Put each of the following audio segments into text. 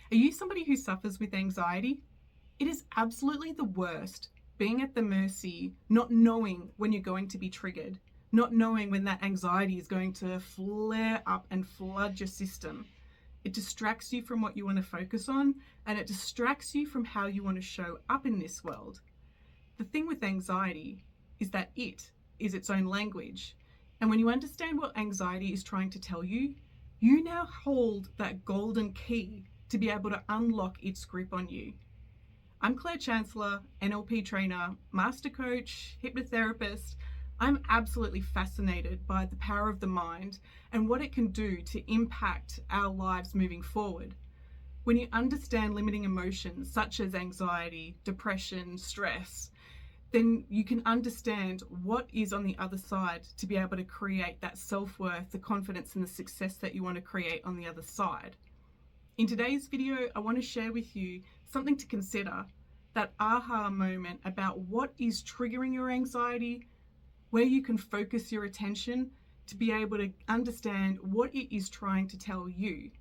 Are you somebody who suffers with anxiety? It is absolutely the worst being at the mercy, not knowing when you're going to be triggered, not knowing when that anxiety is going to flare up and flood your system. It distracts you from what you want to focus on, and it distracts you from how you want to show up in this world. The thing with anxiety is that it is its own language. And when you understand what anxiety is trying to tell you, you now hold that golden key to be able to unlock its grip on you. I'm Claire Chancellor, NLP trainer, master coach, hypnotherapist. I'm absolutely fascinated by the power of the mind and what it can do to impact our lives moving forward. When you understand limiting emotions such as anxiety, depression, stress, then you can understand what is on the other side to be able to create that self-worth, the confidence and the success that you want to create on the other side. In today's video, I want to share with you something to consider, that aha moment about what is triggering your anxiety, where you can focus your attention to be able to understand what it is trying to tell you.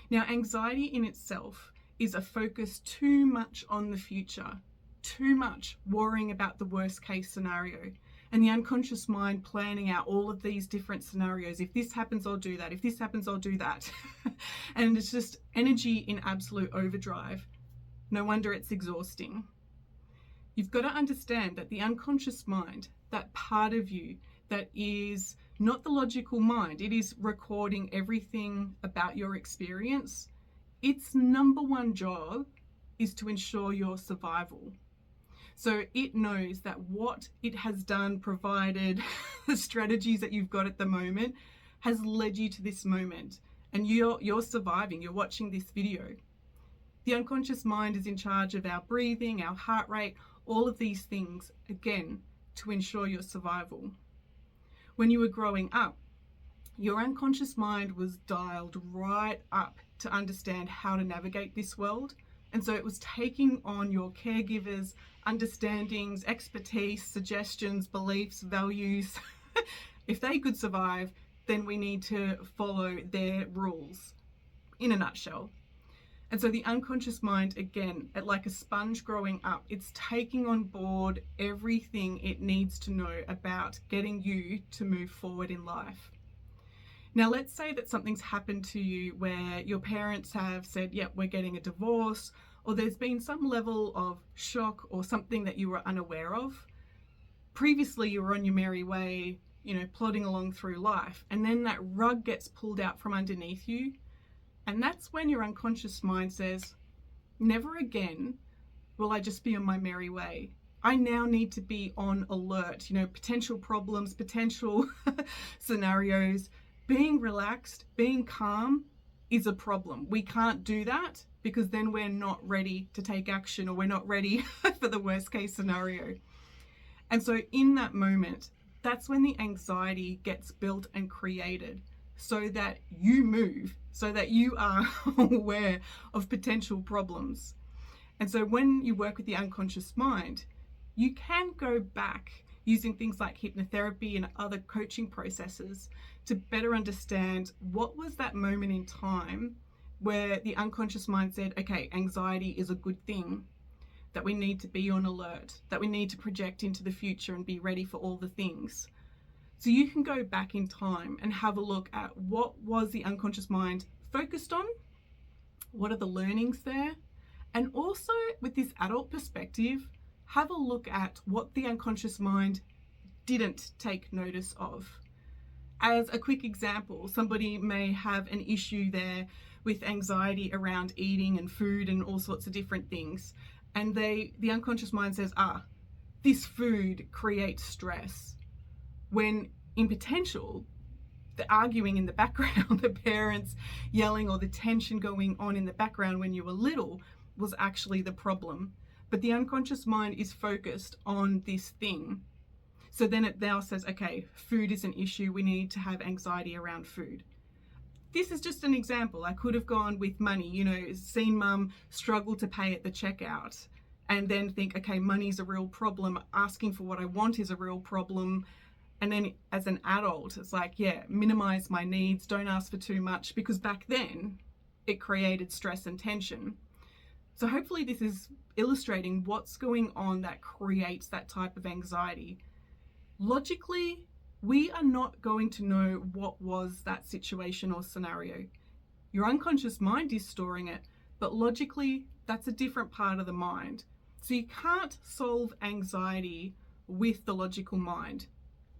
Now, anxiety in itself is a focus too much on the future, too much worrying about the worst case scenario, and the unconscious mind planning out all of these different scenarios. If this happens, I'll do that. If this happens, I'll do that. And it's just energy in absolute overdrive. No wonder it's exhausting. You've got to understand that the unconscious mind, that part of you that is not the logical mind, it is recording everything about your experience. Its number one job is to ensure your survival. So it knows that what it has done, provided the strategies that you've got at the moment, has led you to this moment. And you're surviving, you're watching this video. The unconscious mind is in charge of our breathing, our heart rate, all of these things, again, to ensure your survival. When you were growing up, your unconscious mind was dialed right up to understand how to navigate this world. And so it was taking on your caregivers' understandings, expertise, suggestions, beliefs, values. If they could survive, then we need to follow their rules, in a nutshell. And so the unconscious mind, again, like a sponge growing up, it's taking on board everything it needs to know about getting you to move forward in life. Now, let's say that something's happened to you where your parents have said, yep, we're getting a divorce, or there's been some level of shock or something that you were unaware of. Previously, you were on your merry way, plodding along through life, and then that rug gets pulled out from underneath you. And that's when your unconscious mind says, never again will I just be on my merry way. I now need to be on alert, potential problems, potential scenarios. Being relaxed, being calm is a problem. We can't do that because then we're not ready to take action, or we're not ready for the worst case scenario. And so in that moment, that's when the anxiety gets built and created so that you move, so that you are aware of potential problems. And so when you work with the unconscious mind, you can go back using things like hypnotherapy and other coaching processes to better understand what was that moment in time where the unconscious mind said, okay, anxiety is a good thing, that we need to be on alert, that we need to project into the future and be ready for all the things. So you can go back in time and have a look at what was the unconscious mind focused on, what are the learnings there, and also with this adult perspective, have a look at what the unconscious mind didn't take notice of. As a quick example, somebody may have an issue there with anxiety around eating and food and all sorts of different things. And the unconscious mind says, this food creates stress. When in potential, the arguing in the background, the parents yelling, or the tension going on in the background when you were little was actually the problem. But the unconscious mind is focused on this thing. So then it now says, okay, food is an issue. We need to have anxiety around food. This is just an example. I could have gone with money, seen mum struggle to pay at the checkout and then think, okay, money's a real problem. Asking for what I want is a real problem. And then as an adult, it's like, minimize my needs. Don't ask for too much. Because back then, it created stress and tension. So hopefully this is illustrating what's going on that creates that type of anxiety. Logically, we are not going to know what was that situation or scenario. Your unconscious mind is storing it, but logically, that's a different part of the mind. So you can't solve anxiety with the logical mind.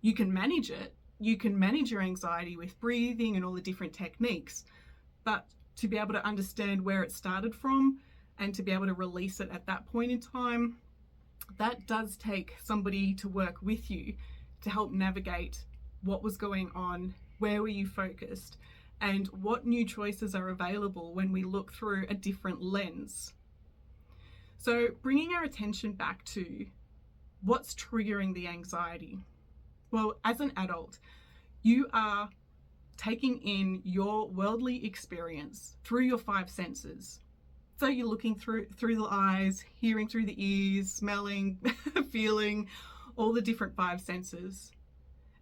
You can manage it. You can manage your anxiety with breathing and all the different techniques, but to be able to understand where it started from and to be able to release it at that point in time, that does take somebody to work with you to help navigate what was going on, where were you focused, and what new choices are available when we look through a different lens. So bringing our attention back to what's triggering the anxiety. Well, as an adult, you are taking in your worldly experience through your 5 senses. So you're looking through the eyes, hearing through the ears, smelling, feeling, all the different 5 senses.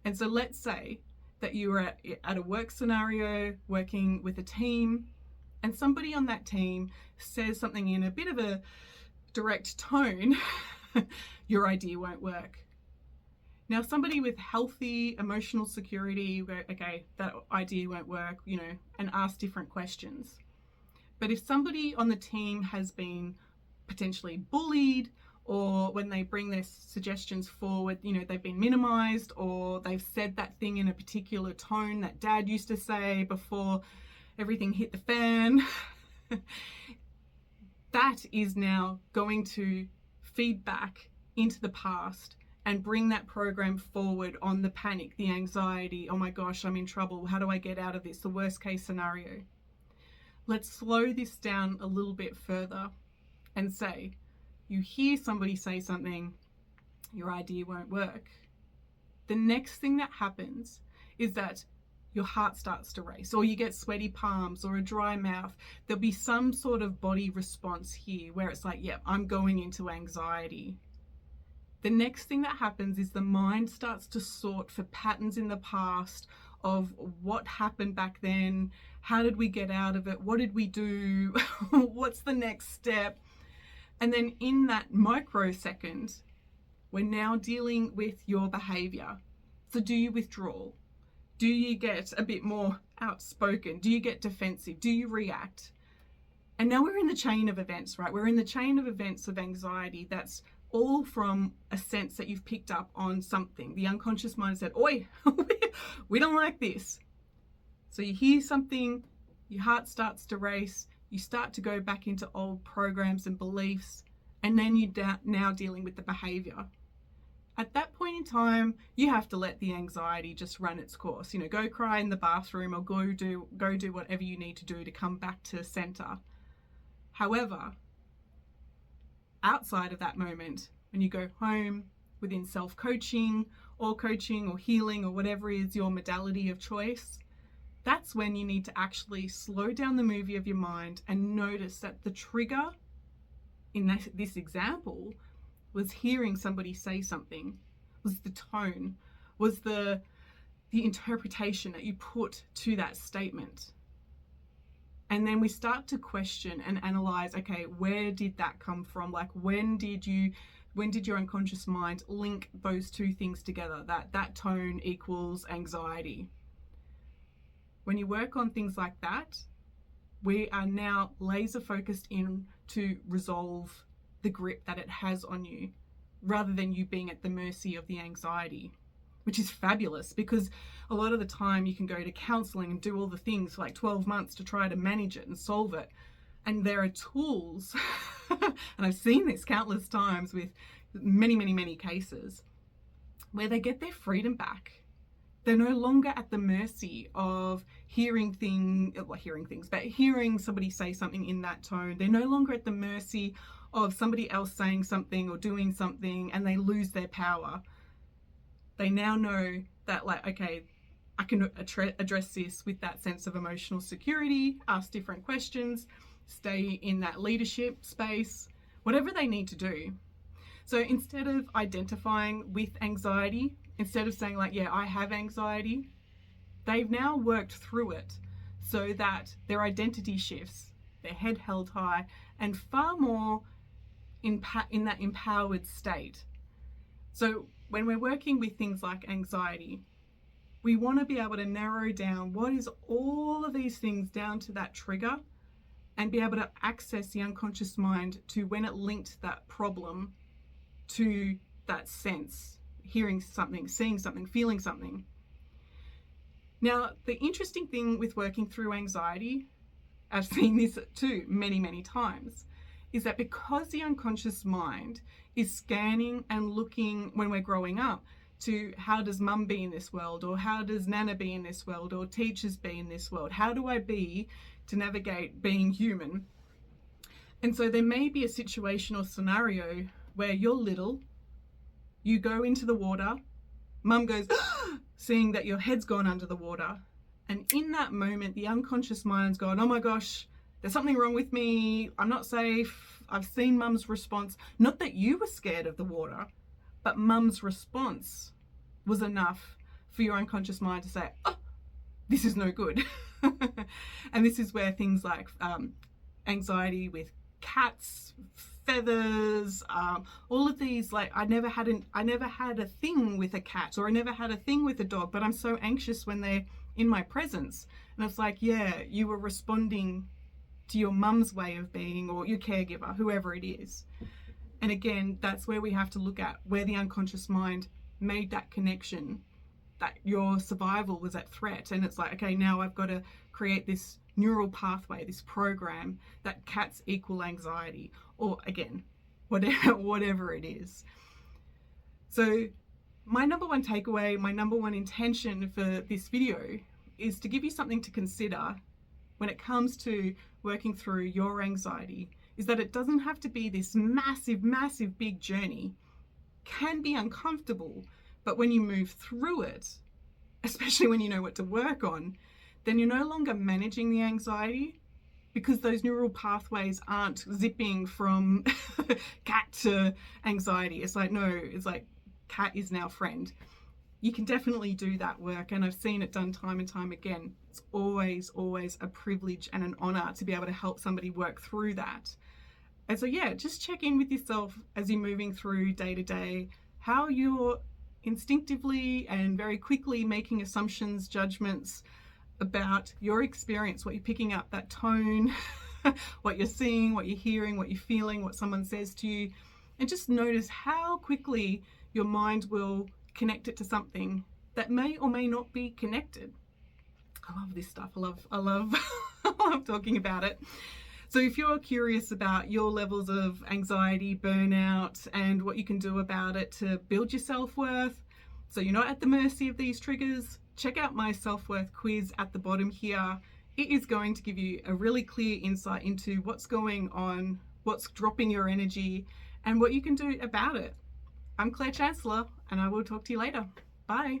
And so let's say that you are at a work scenario, working with a team, and somebody on that team says something in a bit of a direct tone, your idea won't work. Now, somebody with healthy emotional security, okay, that idea won't work, and ask different questions. But if somebody on the team has been potentially bullied, or when they bring their suggestions forward, they've been minimized, or they've said that thing in a particular tone that dad used to say before everything hit the fan, that is now going to feed back into the past and bring that program forward on the panic, the anxiety, oh my gosh, I'm in trouble, how do I get out of this, the worst case scenario. Let's slow this down a little bit further and say, you hear somebody say something, your idea won't work. The next thing that happens is that your heart starts to race, or you get sweaty palms or a dry mouth. There'll be some sort of body response here where it's like, yeah, I'm going into anxiety. The next thing that happens is the mind starts to sort for patterns in the past of what happened back then, how did we get out of it, what did we do, what's the next step? And then in that microsecond, we're now dealing with your behavior. So do you withdraw? Do you get a bit more outspoken? Do you get defensive? Do you react? And now we're in the chain of events, right? We're in the chain of events of anxiety that's all from a sense that you've picked up on something. The unconscious mind said, oi, we don't like this. So you hear something, your heart starts to race, you start to go back into old programs and beliefs, and then you're now dealing with the behavior. At that point in time, you have to let the anxiety just run its course. Go cry in the bathroom, or go do whatever you need to do to come back to center. However, outside of that moment, when you go home within self-coaching or coaching or healing or whatever is your modality of choice, that's when you need to actually slow down the movie of your mind and notice that the trigger in this example was hearing somebody say something, was the tone, was the interpretation that you put to that statement. And then we start to question and analyze, okay, where did that come from? Like, when did your unconscious mind link those two things together, that tone equals anxiety? When you work on things like that, we are now laser focused in to resolve the grip that it has on you, rather than you being at the mercy of the anxiety, which is fabulous, because a lot of the time you can go to counseling and do all the things for like 12 months to try to manage it and solve it. And there are tools, and I've seen this countless times with many, many, many cases, where they get their freedom back. They're no longer at the mercy of hearing somebody say something in that tone. They're no longer at the mercy of somebody else saying something or doing something, and they lose their power. They now know that, like, okay, I can address this with that sense of emotional security, ask different questions, stay in that leadership space, whatever they need to do. So instead of identifying with anxiety, instead of saying like, yeah, I have anxiety, they've now worked through it so that their identity shifts, their head held high, and far more in that empowered state. So when we're working with things like anxiety, we want to be able to narrow down what is all of these things down to that trigger and be able to access the unconscious mind to when it linked that problem to that sense, hearing something, seeing something, feeling something. Now, the interesting thing with working through anxiety, I've seen this too many, many times, is that because the unconscious mind is scanning and looking when we're growing up to how does mum be in this world, or how does Nana be in this world, or teachers be in this world, how do I be to navigate being human? And so there may be a situation or scenario where you're little, you go into the water, mum goes, seeing that your head's gone under the water. And in that moment, the unconscious mind's gone, oh my gosh, there's something wrong with me, I'm not safe. I've seen mum's response. Not that you were scared of the water, but mum's response was enough for your unconscious mind to say, oh, this is no good. And this is where things like anxiety with cats, feathers, all of these, like I never had a thing with a cat, or I never had a thing with a dog, but I'm so anxious when they're in my presence. And it's like, yeah, you were responding to your mum's way of being, or your caregiver, whoever it is. And again, that's where we have to look at where the unconscious mind made that connection, that your survival was at threat. And it's like, okay, now I've got to create this neural pathway, this program that cats equal anxiety, or again, whatever it is. So my number one takeaway, my number one intention for this video is to give you something to consider when it comes to working through your anxiety, is that it doesn't have to be this massive, massive big journey. Can be uncomfortable, but when you move through it, especially when you know what to work on, then you're no longer managing the anxiety, because those neural pathways aren't zipping from cat to anxiety. It's like, no, it's like cat is now friend. You can definitely do that work, and I've seen it done time and time again. It's always, always a privilege and an honor to be able to help somebody work through that. And so, yeah, just check in with yourself as you're moving through day to day, how you're instinctively and very quickly making assumptions, judgments about your experience, what you're picking up, that tone, what you're seeing, what you're hearing, what you're feeling, what someone says to you. And just notice how quickly your mind will connect it to something that may or may not be connected. I love this stuff. I love I love talking about it. So if you're curious about your levels of anxiety, burnout, and what you can do about it to build your self-worth, so you're not at the mercy of these triggers, check out my self-worth quiz at the bottom here. It is going to give you a really clear insight into what's going on, what's dropping your energy, and what you can do about it. I'm Claire Chancellor, and I will talk to you later. Bye.